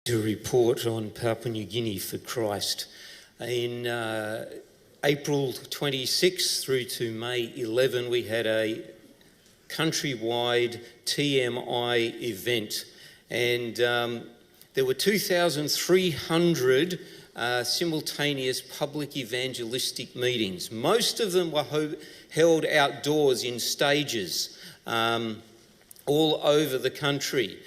To report on Papua New Guinea for Christ. In April 26 through to May 11, we had a countrywide TMI event, and there were 2,300 simultaneous public evangelistic meetings. Most of them were held outdoors in stages all over the country.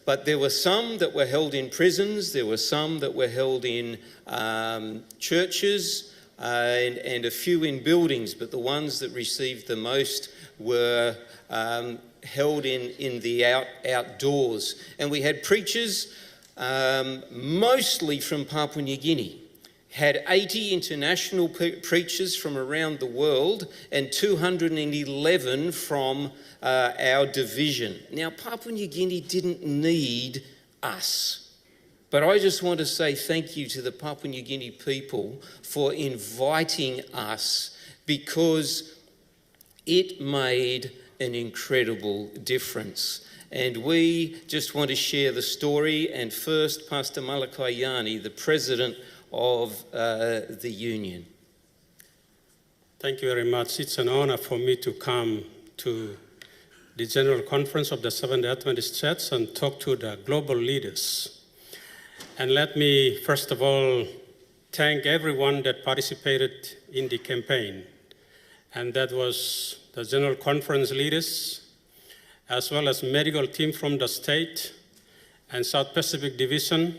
But there were some that were held in prisons, there were some that were held in churches, and a few in buildings, but the ones that received the most were held in the outdoors. And we had preachers mostly from Papua New Guinea. Had 80 international preachers from around the world and 211 from our division. Now, Papua New Guinea didn't need us, but I just want to say thank you to the Papua New Guinea people for inviting us, because it made an incredible difference. And we just want to share the story. And first, Pastor Malakai Yani, the president of the union. Thank you very much. It's an honor for me to come to the General Conference of the Seventh-day Adventist Church and talk to the global leaders. And let me, first of all, thank everyone that participated in the campaign. And that was the General Conference leaders, as well as medical team from the state and South Pacific Division.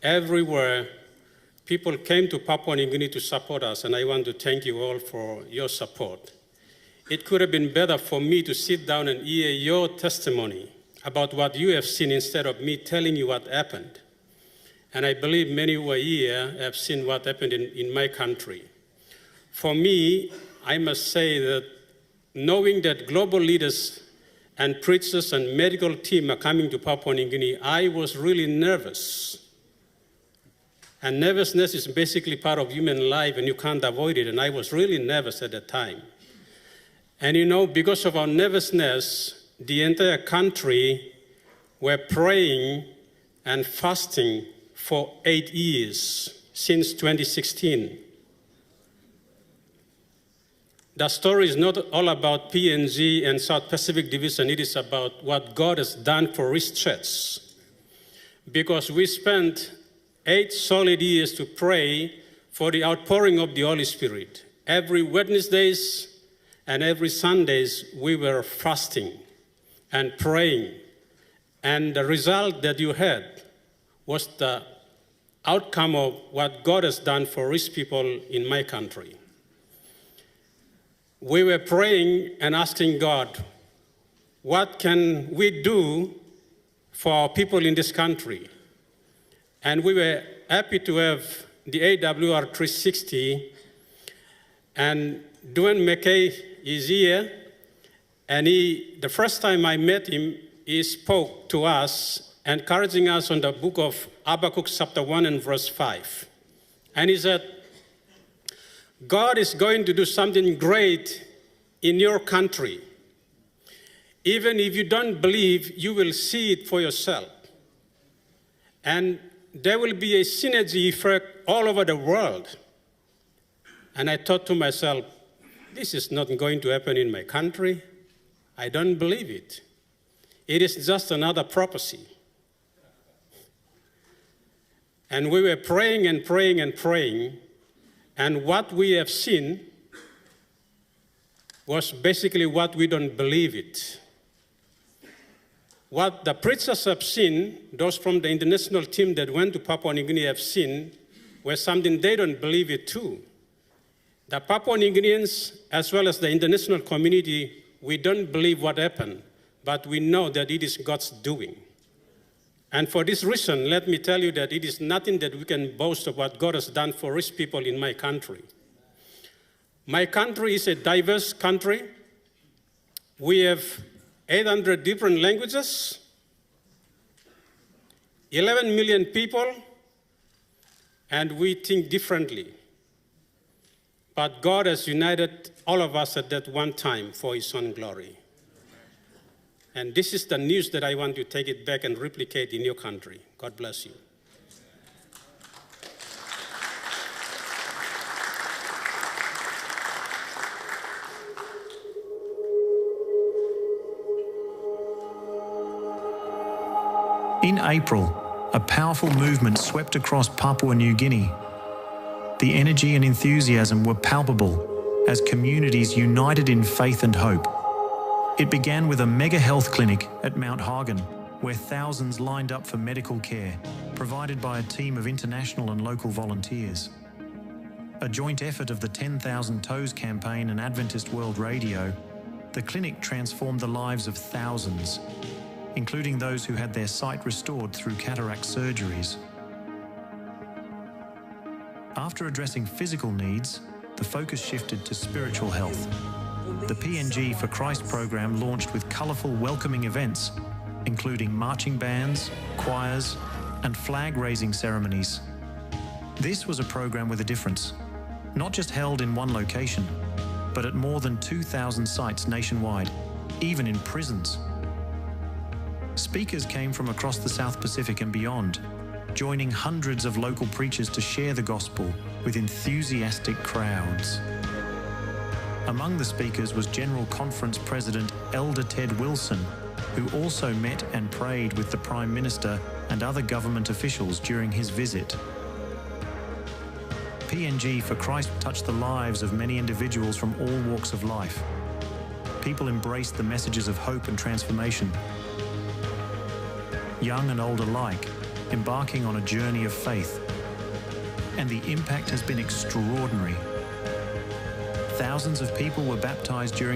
Everywhere, people came to Papua New Guinea to support us, and I want to thank you all for your support. It could have been better for me to sit down and hear your testimony about what you have seen instead of me telling you what happened. And I believe many who are here have seen what happened in my country. For me, I must say that knowing that global leaders and preachers and medical team are coming to Papua New Guinea, I was really nervous. And nervousness is basically part of human life, and you can't avoid it. And I was really nervous at that time. And you know, because of our nervousness, the entire country were praying and fasting for 8 years, since 2016. The story is not all about PNG and South Pacific Division. It is about what God has done for His church. Because we spent 8 solid years to pray for the outpouring of the Holy Spirit. Every Wednesdays and every Sundays, we were fasting and praying. And the result that you had was the outcome of what God has done for His people in my country. We were praying and asking God, what can we do for our people in this country? And we were happy to have the AWR 360, and Dwayne McKay is here, and the first time I met him, he spoke to us, encouraging us on the book of Habakkuk chapter 1 and verse 5. And he said, God is going to do something great in your country. Even if you don't believe, you will see it for yourself. And there will be a synergy effect all over the world. And I thought to myself, this is not going to happen in my country. I don't believe it. It is just another prophecy. And we were praying and praying and praying, and what we have seen was basically what we don't believe it. What the preachers have seen, those from the international team that went to Papua New Guinea have seen, was something they don't believe it too. The Papua New Guineans, as well as the international community, we don't believe what happened, but we know that it is God's doing. And for this reason, let me tell you that it is nothing that we can boast of what God has done for His people in my country. My country is a diverse country. We have 800 different languages, 11 million people, and we think differently. But God has united all of us at that one time for His own glory. And this is the news that I want to take it back and replicate in your country. God bless you. In April, a powerful movement swept across Papua New Guinea. The energy and enthusiasm were palpable as communities united in faith and hope. It began with a mega health clinic at Mount Hagen, where thousands lined up for medical care, provided by a team of international and local volunteers. A joint effort of the 10,000 Toes campaign and Adventist World Radio, the clinic transformed the lives of thousands, including those who had their sight restored through cataract surgeries. After addressing physical needs, the focus shifted to spiritual health. The PNG for Christ program launched with colourful, welcoming events, including marching bands, choirs, and flag-raising ceremonies. This was a program with a difference, not just held in one location, but at more than 2,000 sites nationwide, even in prisons. Speakers came from across the South Pacific and beyond, joining hundreds of local preachers to share the gospel with enthusiastic crowds. Among the speakers was General Conference President Elder Ted Wilson, who also met and prayed with the Prime Minister and other government officials during his visit. PNG for Christ touched the lives of many individuals from all walks of life. People embraced the messages of hope and transformation, young and old alike, embarking on a journey of faith. And the impact has been extraordinary. Thousands of people were baptized during